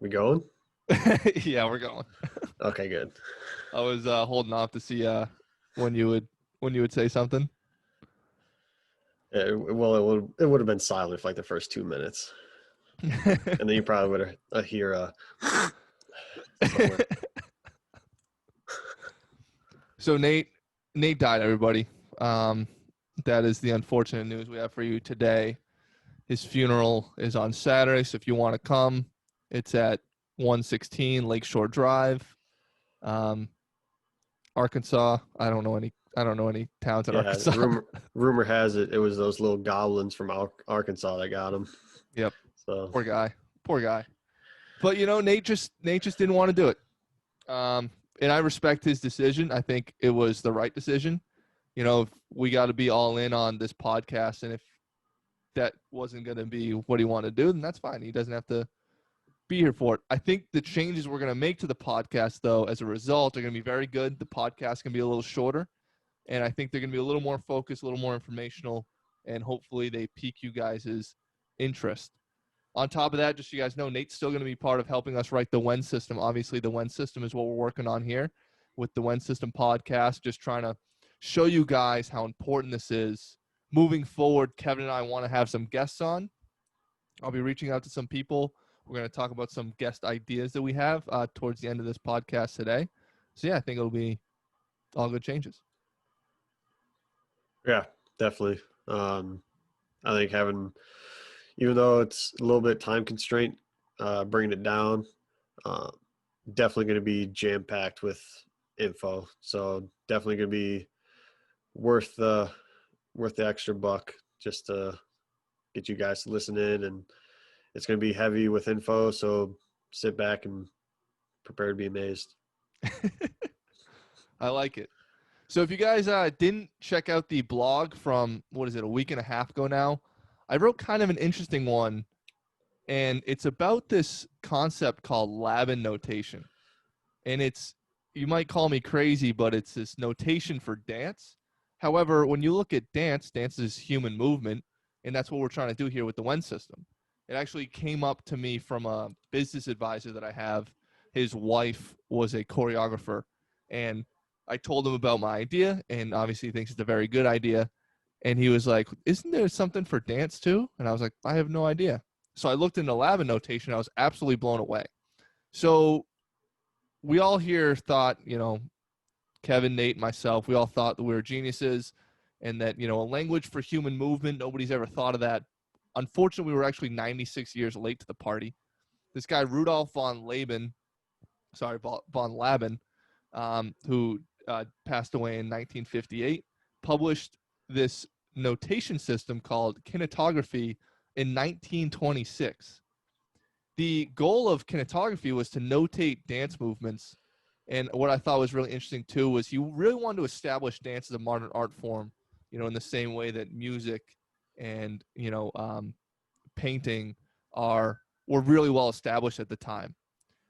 We going? Yeah, we're going. Okay, good. I was holding off to see when you would say something. Well, it would have been silent for like the first 2 minutes, and then you probably would have hear somewhere. So Nate died, everybody. Um, that is the unfortunate news we have for you today. His funeral is on Saturday, so if you want to come, it's at 116 Lakeshore Drive, um, Arkansas. I don't know any towns in Yeah, Arkansas. rumor has it was those little goblins from Arkansas that got him. Yep. So Poor guy. Poor guy. But Nate just didn't want to do it. And I respect his decision. I think it was the right decision. If we got to be all in on this podcast, and if that wasn't going to be what he wanted to do, then that's fine. He doesn't have to be here for it. I think the changes we're going to make to the podcast, though, as a result, are going to be very good. The podcast can be a little shorter, and I think they're going to be a little more focused, a little more informational, and hopefully they pique you guys' interest. On top of that, just so you guys know, Nate's still going to be part of helping us write the WEN system. Obviously, the WEN system is what we're working on here with the WEN system podcast, just trying to show you guys how important this is. Moving forward, Kevin and I want to have some guests on. I'll be reaching out to some people. We're going to talk about some guest ideas that we have towards the end of this podcast today. So, yeah, I think it'll be all good changes. yeah, definitely. I think even though it's a little bit time constraint, bringing it down, uh, definitely going to be jam packed with info. So definitely going to be worth the extra buck just to get you guys to listen in, and it's going to be heavy with info. So sit back and prepare to be amazed. I like it. So if you guys didn't check out the blog from, a week and a half ago now, I wrote kind of an interesting one, and it's about this concept called Labanotation. And you might call me crazy, but it's this notation for dance. However, when you look at dance is human movement, and that's what we're trying to do here with the WEN system. It actually came up to me from a business advisor that I have. His wife was a choreographer, and I told him about my idea, and obviously he thinks it's a very good idea. And he was like, "Isn't there something for dance too?" And I was like, "I have no idea." So I looked into Labanotation. I was absolutely blown away. So we all here thought, Kevin, Nate, myself, we all thought that we were geniuses and that, a language for human movement, nobody's ever thought of that. Unfortunately, we were actually 96 years late to the party. This guy, Rudolf von Laban, who passed away in 1958, published this notation system called kinetography in 1926. The goal of kinetography was to notate dance movements. And what I thought was really interesting too was he really wanted to establish dance as a modern art form, in the same way that music and painting were really well established at the time.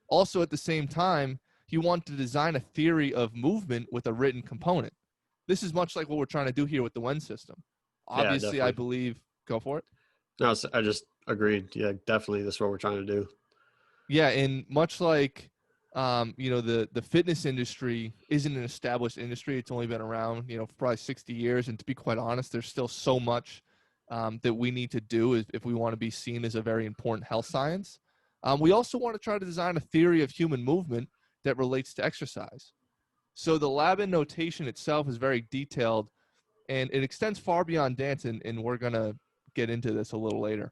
Also, at the same time, he wanted to design a theory of movement with a written component. This is much like what we're trying to do here with the WEN system. Yeah, Obviously, I definitely. believe. Go for it. No, I just agreed. Yeah, definitely. That's what we're trying to do. Yeah, and much like the fitness industry isn't an established industry. It's only been around, for probably 60 years. And to be quite honest, there's still so much that we need to do if we want to be seen as a very important health science. We also want to try to design a theory of human movement that relates to exercise. So the Laban notation itself is very detailed, and it extends far beyond dance, and we're going to get into this a little later.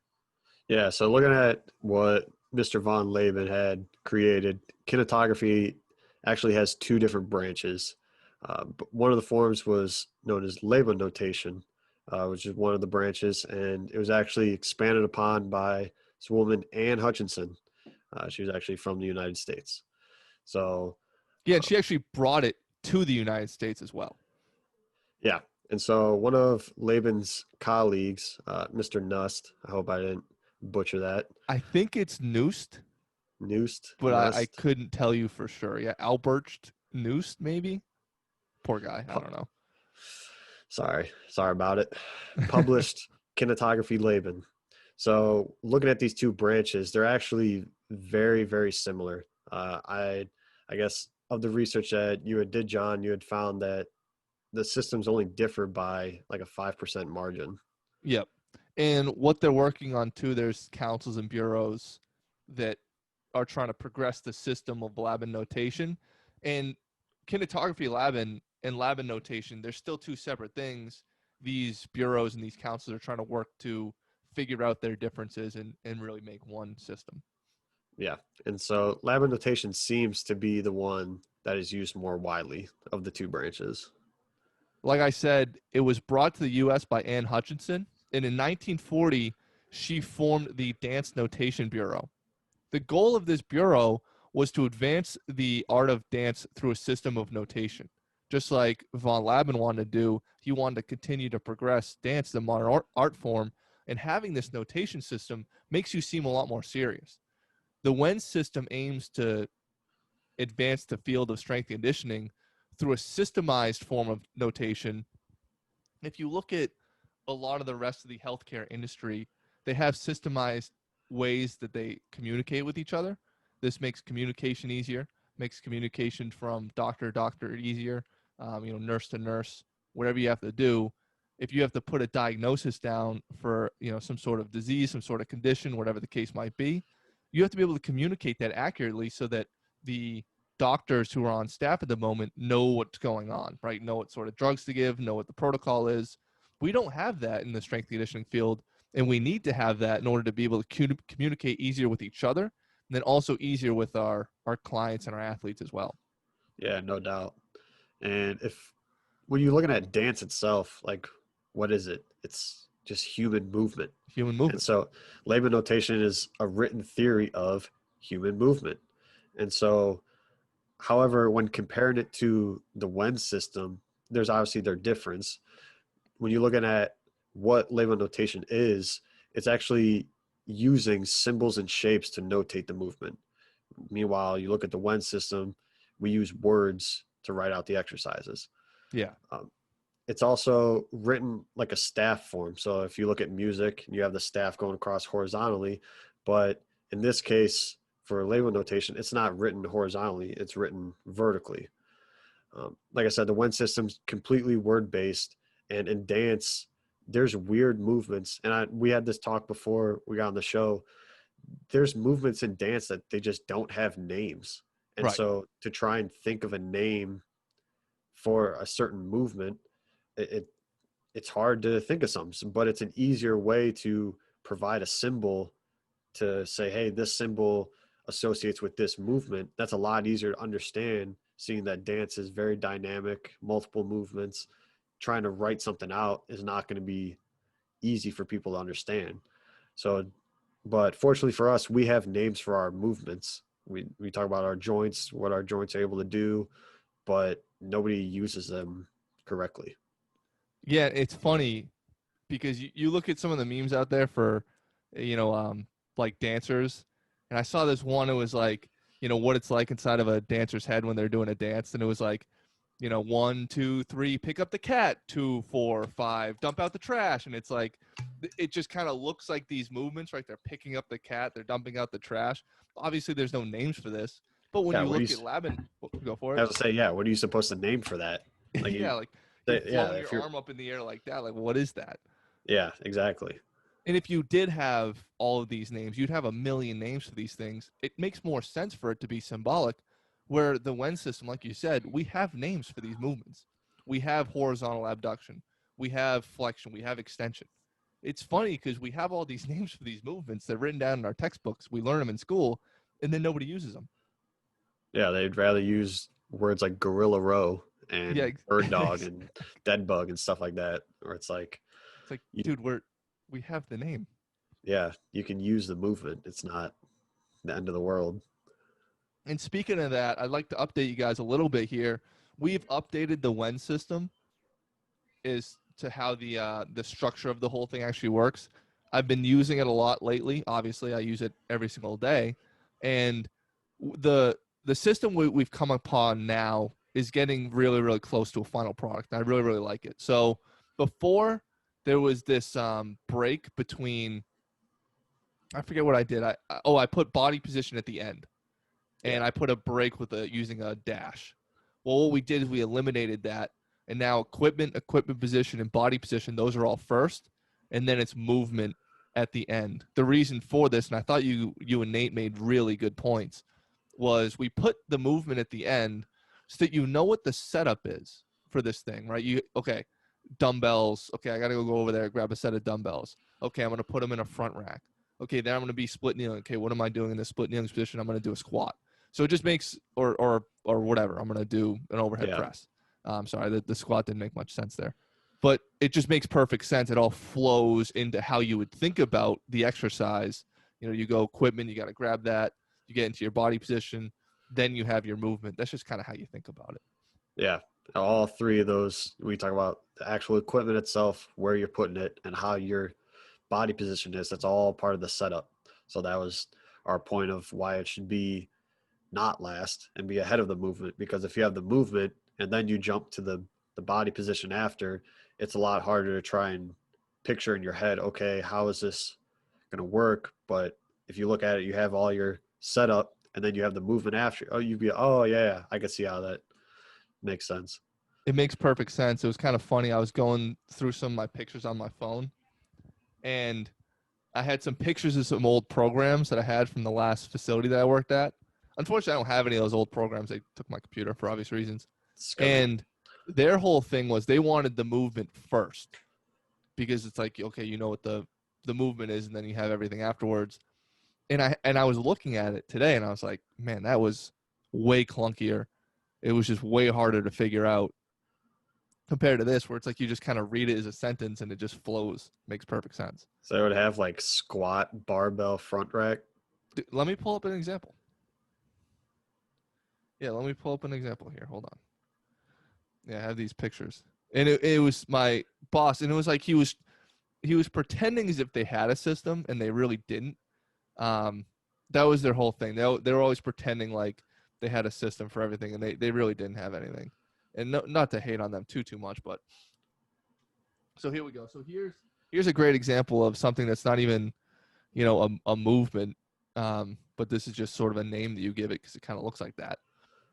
Yeah, so looking at what Mr. Von Laban had created, kinetography actually has two different branches. But one of the forms was known as Labanotation, which is one of the branches, and it was actually expanded upon by this woman, Anne Hutchinson. She was actually from the United States. So, Yeah, and she actually brought it to the United States as well. yeah. And so one of Laban's colleagues, Mr. Nust, I hope I didn't butcher that. I think it's Noost. Nust, But I Nust. couldn't tell you for sure. Yeah, Albert Noost, maybe. Poor guy. I don't know. Sorry about it. Published Kinetography Laban. So looking at these two branches, they're actually very, very similar. I guess of the research that you had did, John, you had found that the systems only differ by like a 5% margin. Yep. And what they're working on too, there's councils and bureaus that are trying to progress the system of Labanotation. And kinetography lab and Labanotation, they're still two separate things. These bureaus and these councils are trying to work to figure out their differences and really make one system. Yeah. And so Labanotation seems to be the one that is used more widely of the two branches. Like I said, it was brought to the U.S. by Anne Hutchinson, and in 1940, she formed the Dance Notation Bureau. The goal of this bureau was to advance the art of dance through a system of notation. Just like von Laban wanted to do, he wanted to continue to progress dance, the modern art form, and having this notation system makes you seem a lot more serious. The WEN system aims to advance the field of strength conditioning through a systemized form of notation. If you look at a lot of the rest of the healthcare industry, they have systemized ways that they communicate with each other. This makes communication easier, makes communication from doctor to doctor easier, nurse to nurse, whatever you have to do. If you have to put a diagnosis down for some sort of disease, some sort of condition, whatever the case might be, you have to be able to communicate that accurately so that the doctors who are on staff at the moment know what's going on, right? Know what sort of drugs to give, know what the protocol is. We don't have that in the strength conditioning field, and we need to have that in order to be able to communicate easier with each other, and then also easier with our clients and our athletes as well. Yeah, no doubt. And if when you're looking at dance itself, like what is it? It's just human movement. Human And movement. so labor notation is a written theory of human movement. And so, however, when comparing it to the WEN system, there's obviously their difference. When you're looking at what labor notation is, it's actually using symbols and shapes to notate the movement. Meanwhile, you look at the WEN system, we use words to write out the exercises. Yeah. Um, it's also written like a staff form. So if you look at music, you have the staff going across horizontally, but in this case, for label notation, it's not written horizontally; it's written vertically. Like I said, the WEN system's completely word based, and in dance, there's weird movements. And we had this talk before we got on the show. There's movements in dance that they just don't have names, and Right. so to try and think of a name for a certain movement, it it's hard to think of something, but it's an easier way to provide a symbol to say, hey, this symbol associates with this movement. That's a lot easier to understand, seeing that dance is very dynamic, multiple movements. Trying to write something out is not going to be easy for people to understand. So, but fortunately for us, we have names for our movements. We talk about our joints, what our joints are able to do, but nobody uses them correctly. Yeah, it's funny because you look at some of the memes out there for, like dancers, and I saw this one. It was like, what it's like inside of a dancer's head when they're doing a dance, and it was like, 1, 2, 3, pick up the cat, 2, 4, 5, dump out the trash, and it's like, it just kind of looks like these movements, right? They're picking up the cat, they're dumping out the trash. Obviously, there's no names for this, but when Yeah, you what do you? look at Labin, go for I it. was to say, yeah. What are you supposed to name for that? Like Yeah, you, like you're yeah. flowing If your you're, arm up in the air like that. Like, what is that? yeah, exactly. And if you did have all of these names, you'd have a million names for these things. It makes more sense for it to be symbolic, where the WEN system, like you said, we have names for these movements. We have horizontal abduction, we have flexion, we have extension. It's funny because we have all these names for these movements. They're written down in our textbooks. We learn them in school, and then nobody uses them. Yeah, they'd rather use words like gorilla row Yeah, and bird dog it's and dead bug and stuff like that. Or it's like, like, you, dude, we have the name. yeah, you can use the movement. It's not the end of the world. And speaking of that, I'd like to update you guys a little bit here. We've updated the WEN system is to how the structure of the whole thing actually works. I've been using it a lot lately. Obviously, I use it every single day, and the system we've come upon now is getting really really close to a final product. And I really really like it. So before there was this break between I forget what I did. I put body position at the end, and Yeah. I put a break with using a dash. Well, what we did is we eliminated that, and now equipment position, and body position, those are all first, and then it's movement at the end. The reason for this, and I thought you and Nate made really good points, was we put the movement at the end so that you know what the setup is for this thing, right? Okay, dumbbells. Okay, I got to go over there, grab a set of dumbbells. Okay, I'm going to put them in a front rack. Okay, then I'm going to be split kneeling. Okay, what am I doing in this split kneeling position? I'm going to do a squat. So it just makes, or whatever. I'm going to do an overhead Yeah. press. Sorry, the squat didn't make much sense there. But it just makes perfect sense. It all flows into how you would think about the exercise. You know, you go equipment, you got to grab that. You get into your body position, then you have your movement. That's just kind of how you think about it. Yeah. All three of those, we talk about the actual equipment itself, where you're putting it, and how your body position is. That's all part of the setup. So that was our point of why it should be not last and be ahead of the movement. Because if you have the movement and then you jump to the body position after, it's a lot harder to try and picture in your head, okay, how is this going to work? But if you look at it, you have all your setup and then you have the movement after. Oh, you'd be, oh, yeah, I can see how that makes sense. It makes perfect sense. It was kind of funny. I was going through some of my pictures on my phone, and I had some pictures of some old programs that I had from the last facility that I worked at. Unfortunately, I don't have any of those old programs. They took my computer for obvious reasons. Scummy. And their whole thing was they wanted the movement first because it's like, okay, you know what the movement is, and then you have everything afterwards. And I was looking at it today, and I was like, man, that was way clunkier. It was just way harder to figure out compared to this, where it's like you just kind of read it as a sentence and it just flows. Makes perfect sense. So it would have like squat, barbell, front rack. Let me pull up an example. Yeah, let me pull up an example here. Hold on. Yeah, I have these pictures, and it was my boss, and it was like he was pretending as if they had a system, and they really didn't. Um, that was their whole thing. They were always pretending like they had a system for everything, and they really didn't have anything. And no, not to hate on them too much, but so here we go. So here's a great example of something that's not even a movement, but this is just sort of a name that you give it because it kind of looks like that.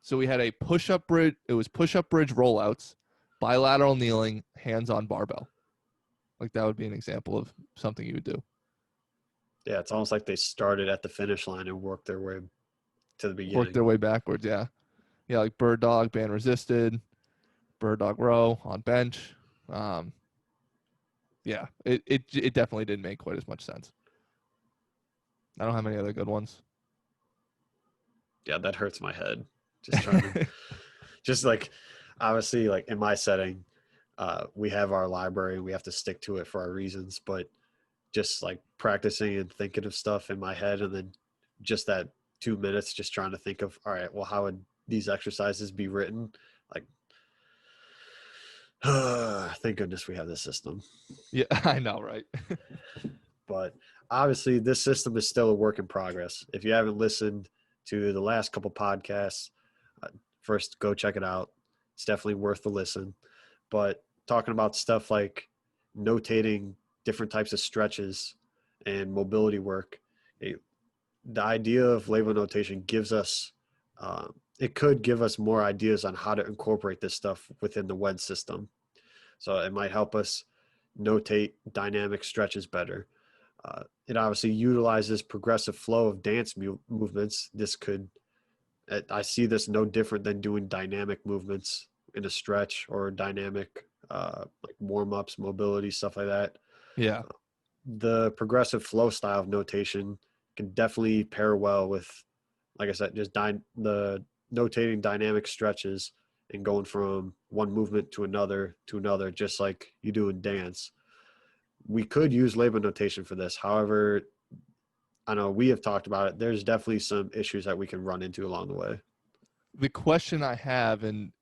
So we had a push-up bridge. It was push-up bridge rollouts, bilateral kneeling, hands on barbell. Like that would be an example of something you would do. Yeah, it's almost like they started at the finish line and worked their way to the Work beginning. their way backwards. Yeah, yeah, like bird dog, band resisted, bird dog row on bench. Um, yeah, it definitely didn't make quite as much sense. I don't have any other good ones. Yeah, that hurts my head. Just trying to, just like, obviously, like in my setting, we have our library. We have to stick to it for our reasons. But just like practicing and thinking of stuff in my head, and then just that 2 minutes, just trying to think of, all right, well, how would these exercises be written? Like, thank goodness we have this system. Yeah, I know, right? But obviously, this system is still a work in progress. If you haven't listened to the last couple podcasts, first go check it out. It's definitely worth the listen. But talking about stuff like notating different types of stretches and mobility work, the idea of Labanotation gives us, it could give us more ideas on how to incorporate this stuff within the WEN system. So it might help us notate dynamic stretches better. It obviously utilizes progressive flow of dance movements. This could, I see this no different than doing dynamic movements in a stretch or dynamic like warm ups, mobility, stuff like that. Yeah. The progressive flow style of notation can definitely pair well with, like I said, just the notating dynamic stretches and going from one movement to another, just like you do in dance. We could use Labanotation for this. However, I know we have talked about it. There's definitely some issues that we can run into along the way. The question I have, and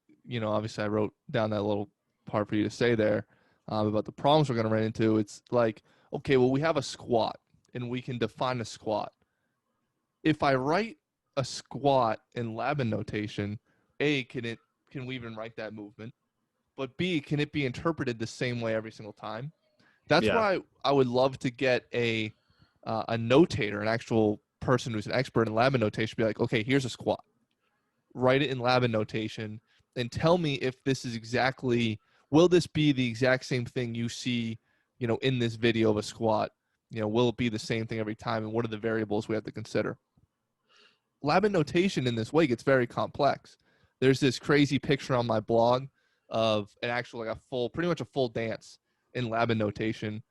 obviously I wrote down that little part for you to say there about the problems we're going to run into. It's like, okay, well, we have a squat, and we can define a squat. If I write a squat in Labanotation, A, can we even write that movement? But B, can it be interpreted the same way every single time? That's where Yeah. I would love to get a notator, an actual person who's an expert in Labanotation, be like, okay, here's a squat. Write it in Labanotation and tell me if this is exactly, will this be the exact same thing you see, in this video of a squat? Will it be the same thing every time? And what are the variables we have to consider? Labanotation in this way gets very complex. There's this crazy picture on my blog of an actual, like a full, pretty much a full dance in Labanotation.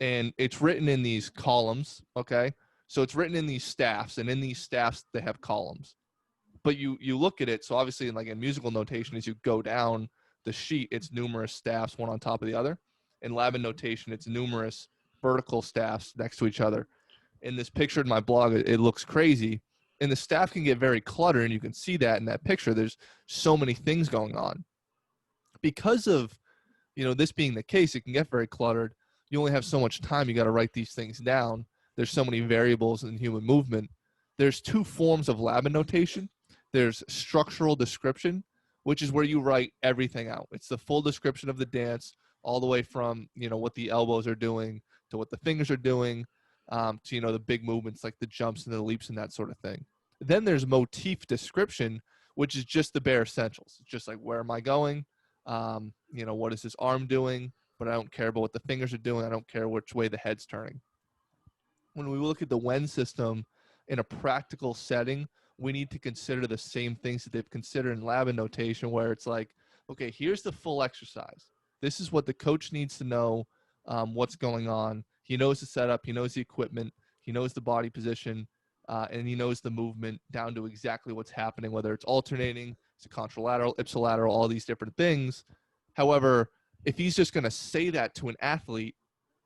And it's written in these columns. Okay. So it's written in these staffs, and in these staffs, they have columns. But you look at it, so obviously in musical notation, as you go down the sheet, it's numerous staffs, one on top of the other. In Labanotation, it's numerous vertical staffs next to each other. In this picture in my blog, it looks crazy. And the staff can get very cluttered, and you can see that in that picture. There's so many things going on. Because of this being the case, it can get very cluttered. You only have so much time. You got to write these things down. There's so many variables in human movement. There's two forms of Labanotation. There's structural description, which is where you write everything out. It's the full description of the dance, all the way from what the elbows are doing to what the fingers are doing, to the big movements like the jumps and the leaps and that sort of thing. Then there's motif description, which is just the bare essentials. It's just like, where am I going? What is this arm doing? But I don't care about what the fingers are doing. I don't care which way the head's turning. When we look at the WEN system in a practical setting, we need to consider the same things that they've considered in Labanotation, where it's like, okay, here's the full exercise. This is what the coach needs to know, what's going on. He knows the setup. He knows the equipment. He knows the body position, and he knows the movement down to exactly what's happening, whether it's alternating, it's a contralateral, ipsilateral, all these different things. However, if he's just going to say that to an athlete,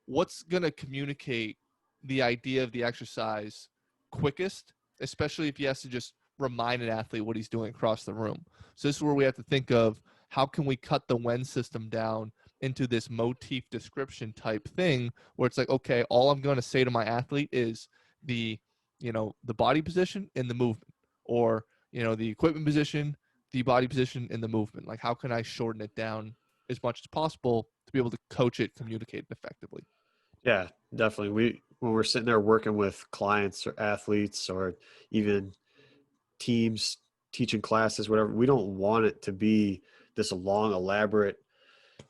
what's going to communicate the idea of the exercise quickest, especially if he has to just remind an athlete what he's doing across the room? So this is where we have to think of, how can we cut the WEN system down into this motif description type thing, where it's like, okay, all I'm going to say to my athlete is the body position and the movement, or the equipment position, the body position, and the movement. Like, how can I shorten it down as much as possible to be able to coach it, communicate it effectively? Yeah, definitely. When we're sitting there working with clients or athletes or even teams teaching classes, whatever, we don't want it to be this long, elaborate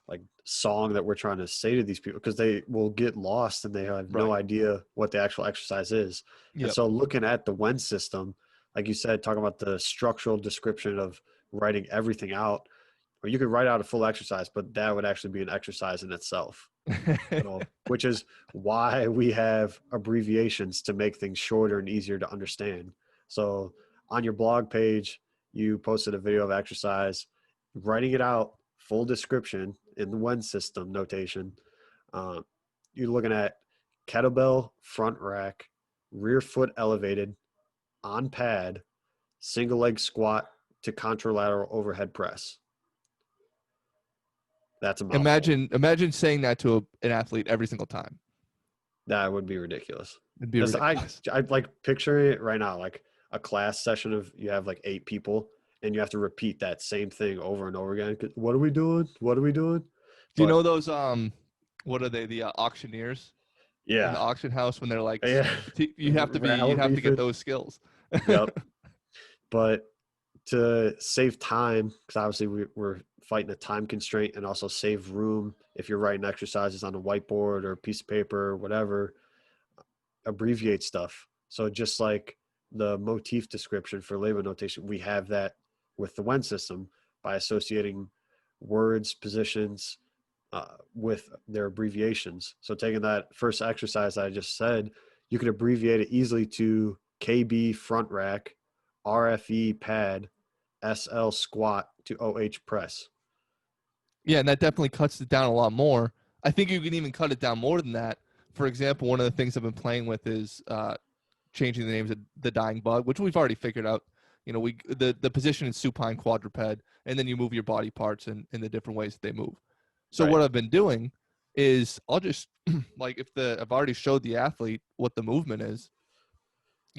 like song that we're trying to say to these people, because they will get lost and they have no Right. idea what the actual exercise is. And Yep. so looking at the WEN system, like you said, talking about the structural description of writing everything out, or you could write out a full exercise, but that would actually be an exercise in itself. So, which is why we have abbreviations to make things shorter and easier to understand. So on your blog page, you posted a video of exercise, writing it out, full description in the WEN system notation. Uh, you're looking at kettlebell front rack, rear foot elevated, on pad, single leg squat to contralateral overhead press. That's a mouthful. Imagine saying that to an athlete every single time. That would be ridiculous. It'd be That's ridiculous. I like picturing it right now, like a class session of you have like 8 people and you have to repeat that same thing over and over again. What are we doing? What are we doing? Do you But know those what are they, the auctioneers in yeah, the auction house, when they're like, yeah, you'd rattle have to get beefing. those skills. Yep. But to save time, because obviously we're fighting a time constraint, and also save room if you're writing exercises on a whiteboard or a piece of paper or whatever, abbreviate stuff. So just like the motif description for Labanotation, we have that with the WEN system by associating words, positions with their abbreviations. So taking that first exercise I just said, you could abbreviate it easily to KB front rack, RFE pad, SL squat to OH press. Yeah, and that definitely cuts it down a lot more. I think you can even cut it down more than that. For example, one of the things I've been playing with is changing the names of the dying bug, which we've already figured out. The position in supine quadruped, and then you move your body parts in the different ways that they move. So Right. what I've been doing is, I'll just like, if I've already showed the athlete what the movement is,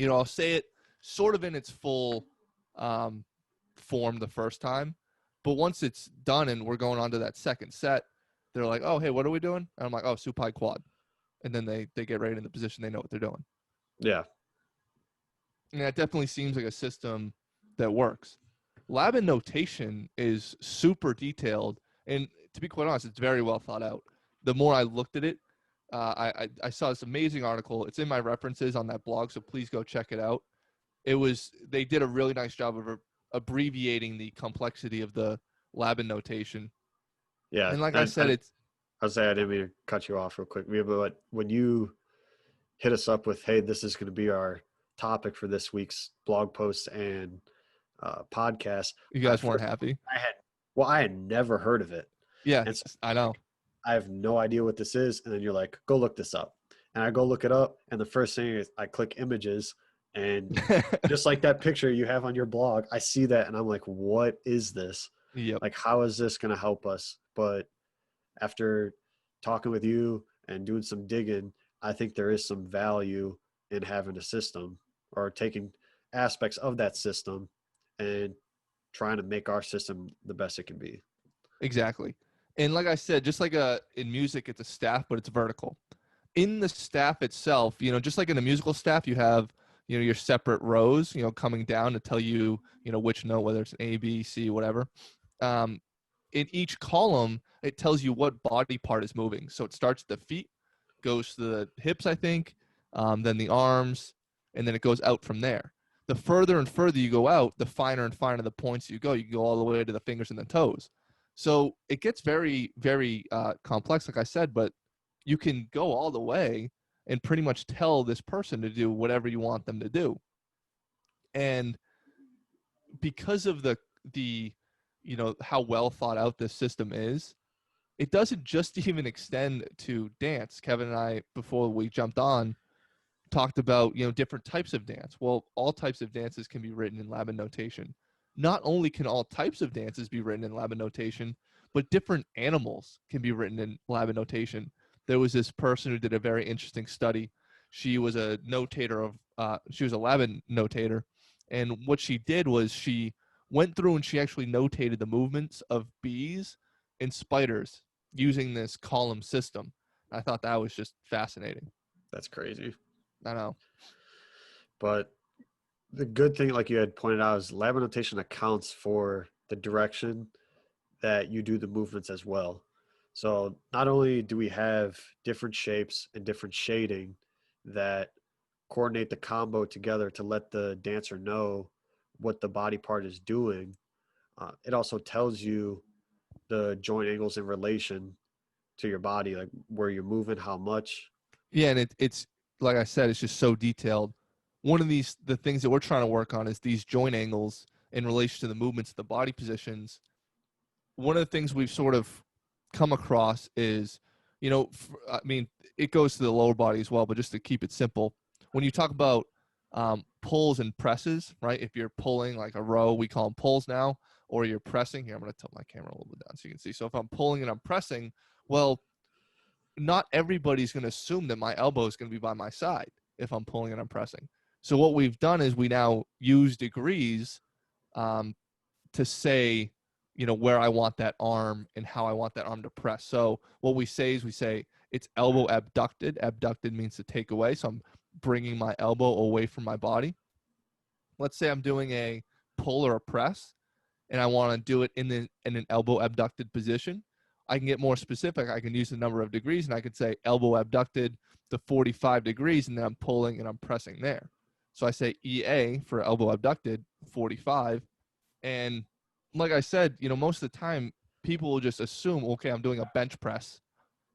I'll say it sort of in its full um, form the first time, but once it's done and we're going on to that second set, they're like, "Oh, hey, what are we doing?" And I'm like, "Oh, supine quad." and then they get right in the position, they know what they're doing. Yeah. And that definitely seems like a system that works. Labanotation is super detailed, and to be quite honest, it's very well thought out. The more I looked at it, I saw this amazing article. It's in my references on that blog, so please go check it out. They did a really nice job of abbreviating the complexity of the Labanotation. Yeah. And like I And said, it's I'll say I didn't mean to cut you off real quick. Yeah, but when you hit us up with, hey, this is going to be our topic for this week's blog post and podcast, you I guys weren't first happy. I had never heard of it, Yeah, and so I know. I have no idea what this is. And then you're like, go look this up, and I go look it up, and the first thing is I click images, and just like that picture you have on your blog, I see that, and I'm like, what is this? Yep, Like, how is this going to help us? But after talking with you and doing some digging, I think there is some value in having a system or taking aspects of that system and trying to make our system the best it can be. exactly. And like I said, just like in music, it's a staff, but it's vertical. In the staff itself, just like in a musical staff, you have, your separate rows, coming down to tell you, which note, whether it's an A, B, C, whatever. Um, in each column, it tells you what body part is moving. So it starts at the feet, goes to the hips, I think, then the arms, and then it goes out from there. The further and further you go out, the finer and finer the points you go. You go all the way to the fingers and the toes. So it gets very, very complex, like I said, but you can go all the way and pretty much tell this person to do whatever you want them to do. And because of the how well thought out this system is, it doesn't just even extend to dance. Kevin and I, before we jumped on, talked about different types of dance. Well, all types of dances can be written in Labanotation. Not only can all types of dances be written in Labanotation, but different animals can be written in Labanotation. There was this person who did a very interesting study. She was a notator she was a Labanotator, and what she did was she went through and she actually notated the movements of bees and spiders using this column system. I thought that was just fascinating. That's crazy. I know. But the good thing, like you had pointed out, is lab notation accounts for the direction that you do the movements as well. So not only do we have different shapes and different shading that coordinate the combo together to let the dancer know what the body part is doing, it also tells you the joint angles in relation to your body, like where you're moving, how much. Yeah, and it's like I said, it's just so detailed. One of the things that we're trying to work on is these joint angles in relation to the movements of the body positions. One of the things we've sort of come across is, I mean, it goes to the lower body as well, but just to keep it simple, when you talk about pulls and presses, right? If you're pulling like a row, we call them pulls now, or you're pressing. Here, I'm going to tilt my camera a little bit down so you can see. So if I'm pulling and I'm pressing, well, not everybody's going to assume that my elbow is going to be by my side if I'm pulling and I'm pressing. So what we've done is we now use degrees um, to say, where I want that arm and how I want that arm to press. So what we say is we say it's elbow abducted. Abducted means to take away. So I'm bringing my elbow away from my body. Let's say I'm doing a pull or a press and I want to do it in an elbow abducted position. I can get more specific. I can use the number of degrees and I could say elbow abducted to 45 degrees and then I'm pulling and I'm pressing there. So I say EA for elbow abducted 45. And like I said, most of the time people will just assume, okay, I'm doing a bench press.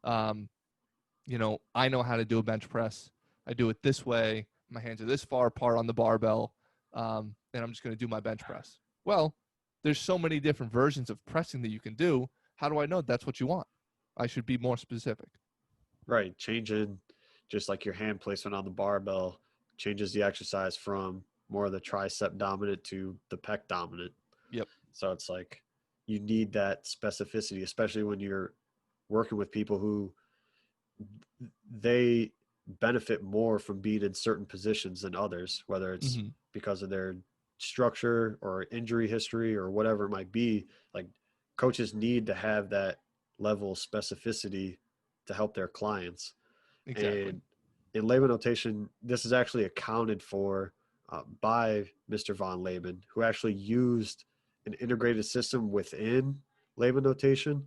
Um, I know how to do a bench press. I do it this way. My hands are this far apart on the barbell. And I'm just going to do my bench press. Well, there's so many different versions of pressing that you can do. How do I know that's what you want? I should be more specific. Right. Changing just like your hand placement on the barbell changes the exercise from more of the tricep dominant to the pec dominant. Yep. So it's like you need that specificity, especially when you're working with people who they benefit more from being in certain positions than others, whether it's Mm-hmm. because of their structure or injury history or whatever it might be. Like coaches need to have that level of specificity to help their clients. Exactly. And in Labanotation, this is actually accounted for by Mr. von Laban, who actually used an integrated system within Labanotation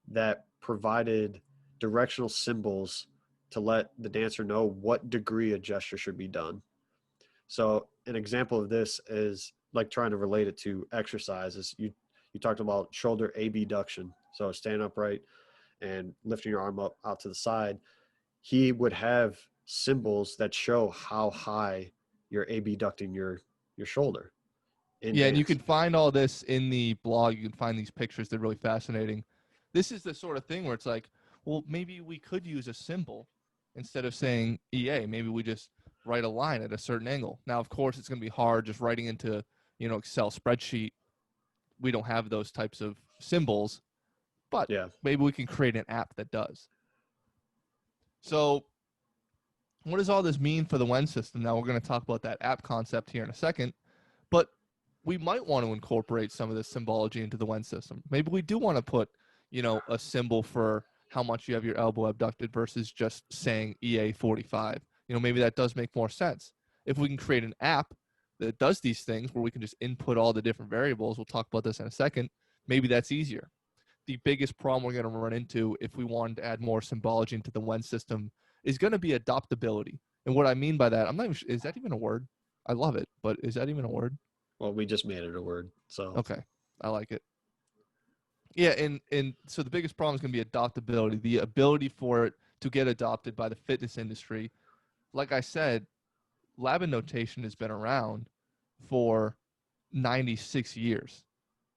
that provided directional symbols to let the dancer know what degree a gesture should be done. So an example of this is like trying to relate it to exercises. You talked about shoulder abduction, so stand upright and lifting your arm up out to the side. He would have symbols that show how high you're abducting your shoulder in Yeah, and you dance. can find all this in the blog. You can find these pictures. They're really fascinating. This is the sort of thing where it's like, well, maybe we could use a symbol instead of saying EA. Maybe we just write a line at a certain angle. Now, of course, it's going to be hard just writing into, Excel spreadsheet. We don't have those types of symbols, but Yeah, maybe we can create an app that does. So, what does all this mean for the WEN system? Now, we're going to talk about that app concept here in a second, but we might want to incorporate some of this symbology into the WEN system. Maybe we do want to put, a symbol for how much you have your elbow abducted versus just saying EA 45. Maybe that does make more sense. If we can create an app that does these things where we can just input all the different variables, we'll talk about this in a second, maybe that's easier. The biggest problem we're going to run into if we wanted to add more symbology into the WEN system is going to be adoptability. And what I mean by that, I'm not even sure, is that even a word? I love it, but is that even a word? well, we just made it a word, so Okay, I like it. Yeah, and so the biggest problem is going to be adoptability, the ability for it to get adopted by the fitness industry. Like I said, Labanotation has been around for 96 years,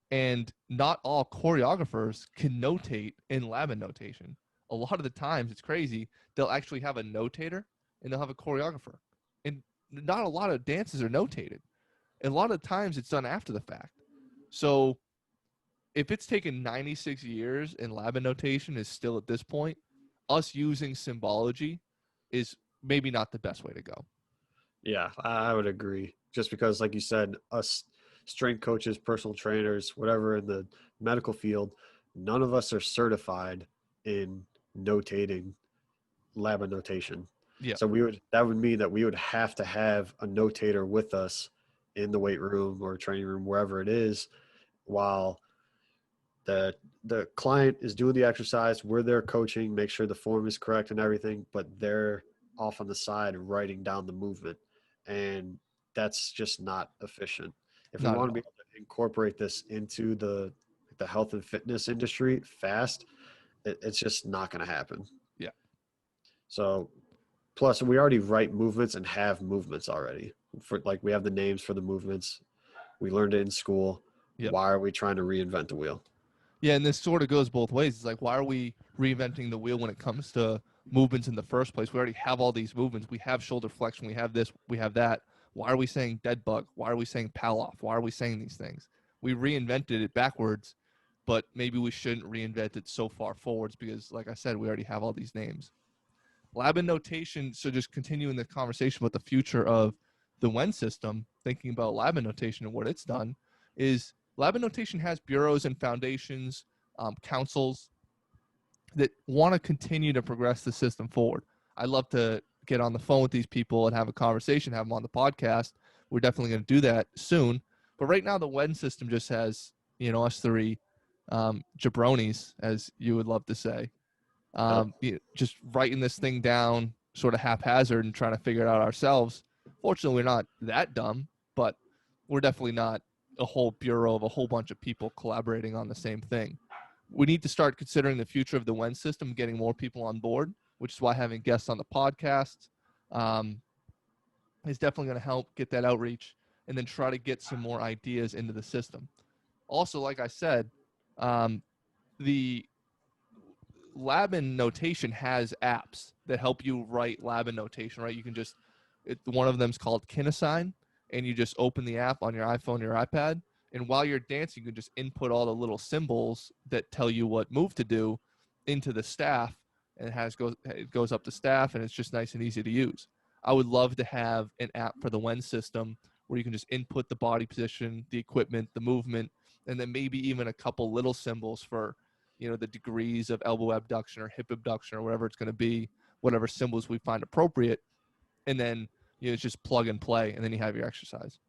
and not all choreographers can notate in Labanotation. A lot of the times, it's crazy. They'll actually have a notator and they'll have a choreographer, and not a lot of dances are notated. And a lot of times, it's done after the fact. So if it's taken 96 years and Labanotation is still at this point, us using symbology is maybe not the best way to go. yeah, I would agree. Just because, like you said, us strength coaches, personal trainers, whatever in the medical field, none of us are certified in notating Labanotation. Yeah. So that would mean that we would have to have a notator with us in the weight room or training room, wherever it is, while the client is doing the exercise. We're there coaching, make sure the form is correct and everything, but they're off on the side writing down the movement. And that's just not efficient. If we Not at want to be all. able to incorporate this into the health and fitness industry fast, it's just not going to happen. Yeah. So plus we already write movements and have movements already. For like we have the names for the movements. We learned it in school. Yep. Why are we trying to reinvent the wheel? Yeah, and this sort of goes both ways. It's like, why are we reinventing the wheel when it comes to movements in the first place? We already have all these movements. We have shoulder flexion. We have this. We have that. Why are we saying dead bug? Why are we saying pal off? Why are we saying these things? We reinvented it backwards, but maybe we shouldn't reinvent it so far forwards because, like I said, we already have all these names. Labanotation, so just continuing the conversation about the future of the WEN system, thinking about Labanotation and what it's done, is Labanotation has bureaus and foundations, councils that want to continue to progress the system forward. I'd love to get on the phone with these people and have a conversation, have them on the podcast. We're definitely going to do that soon. But right now, the WEN system just has, us three jabronis, as you would love to say, Yep. just writing this thing down sort of haphazard and trying to figure it out ourselves. Fortunately, we're not that dumb, but we're definitely not a whole bureau of a whole bunch of people collaborating on the same thing. We need to start considering the future of the WEN system, getting more people on board, which is why having guests on the podcast um, is definitely going to help get that outreach and then try to get some more ideas into the system. Also, like I said, the Labanotation has apps that help you write Labanotation, right? You can just, one of them's called Kinesign, and you just open the app on your iPhone, your iPad, and while you're dancing, you can just input all the little symbols that tell you what move to do into the staff, and it goes up to staff, and it's just nice and easy to use. I would love to have an app for the WEN system where you can just input the body position, the equipment, the movement, and then maybe even a couple little symbols for the degrees of elbow abduction or hip abduction or whatever it's going to be, whatever symbols we find appropriate, and then it's just plug and play, and then you have your exercise.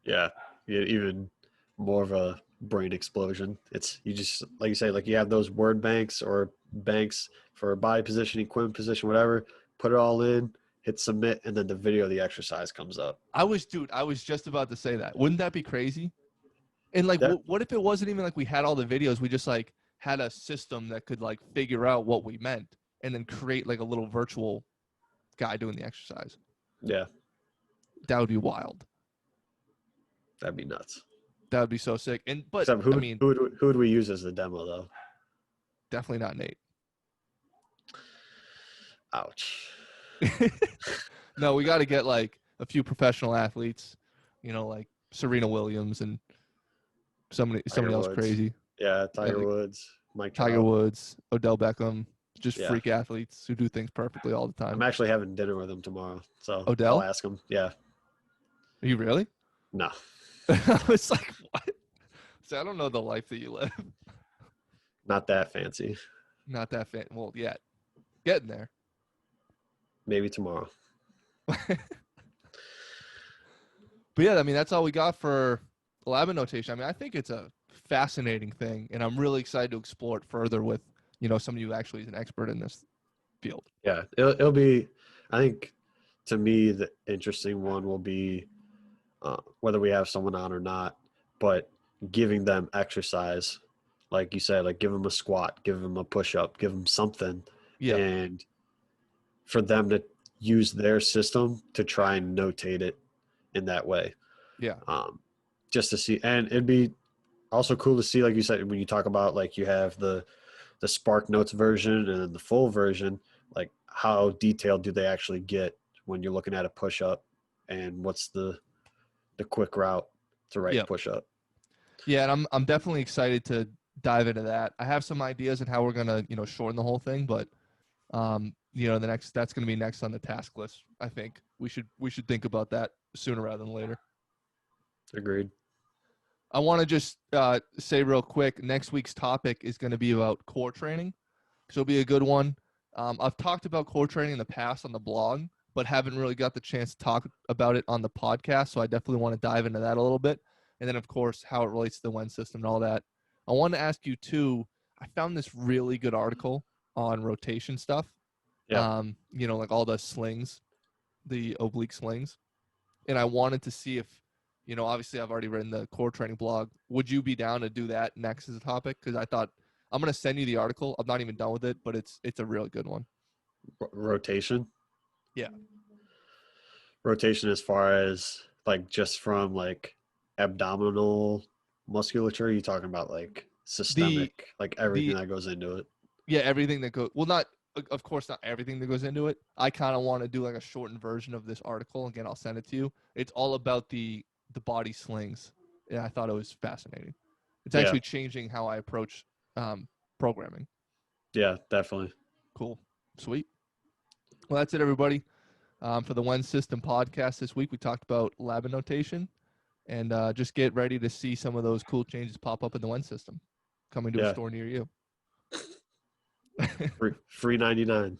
Yeah, even more of a brain explosion. It's you just like you say, like you have those word banks or banks for body position, equipment position, whatever. Put it all in, hit submit, and then the video of the exercise comes up. I was just about to say that. Wouldn't that be crazy? And like, That what if it wasn't even like we had all the videos? We just like had a system that could like figure out what we meant and then create like a little virtual guy doing the exercise. yeah, That would be wild. that'd be nuts. That would be so sick. And but Except I mean, who would we use as the demo though? definitely not Nate. Ouch. No, we got to get like a few professional athletes, like Serena Williams and somebody else Woods. crazy. Yeah, Tiger like Woods, Mike Tiger Trout. Woods, Odell Beckham, just Yeah. freak athletes who do things perfectly all the time. I'm actually having dinner with him tomorrow, so Odell? I'll ask him. Yeah. Are you really? No. I was like, what? So I don't know the life that you live. Not that fancy. Not that fan. Well, yet. Getting there. Maybe tomorrow. But yeah, I mean, that's all we got for Labanotation. I mean, I think it's a fascinating thing, and I'm really excited to explore it further with, somebody who actually is an expert in this field. Yeah, it'll be. I think to me the interesting one will be whether we have someone on or not, but giving them exercise, like you said, like give them a squat, give them a push up, give them something, Yeah. and for them to use their system to try and notate it in that way. Yeah. Just to see, and it'd be also cool to see, like you said, when you talk about like you have the Spark Notes version and then the full version, like how detailed do they actually get when you're looking at a push up, and what's the quick route to write Yep. push up. Yeah, and I'm definitely excited to dive into that. I have some ideas on how we're gonna, shorten the whole thing, but that's gonna be next on the task list. I think we should think about that sooner rather than later. Agreed. I want to just say real quick, next week's topic is going to be about core training. So it'll be a good one. I've talked about core training in the past on the blog, but haven't really got the chance to talk about it on the podcast. So I definitely want to dive into that a little bit. And then, of course, how it relates to the WEN system and all that. I want to ask you, too, I found this really good article on rotation stuff. Yeah. Like all the slings, the oblique slings. And I wanted to see if, obviously I've already written the core training blog. Would you be down to do that next as a topic? Because I thought I'm going to send you the article. I'm not even done with it, but it's a really good one. Rotation. Yeah. Rotation as far as like just from like abdominal musculature. Are you talking about like systemic, like everything that goes into it? Yeah, everything that goes. Well, not of course not everything that goes into it. I kind of want to do like a shortened version of this article. Again, I'll send it to you. It's all about the body slings. Yeah, I thought it was fascinating. It's actually changing how I approach programming. Yeah, definitely. Cool. Sweet. Well, that's it, everybody. For the WEN System podcast this week, we talked about Labanotation, and just get ready to see some of those cool changes pop up in the WEN system coming to a store near you. Free 99.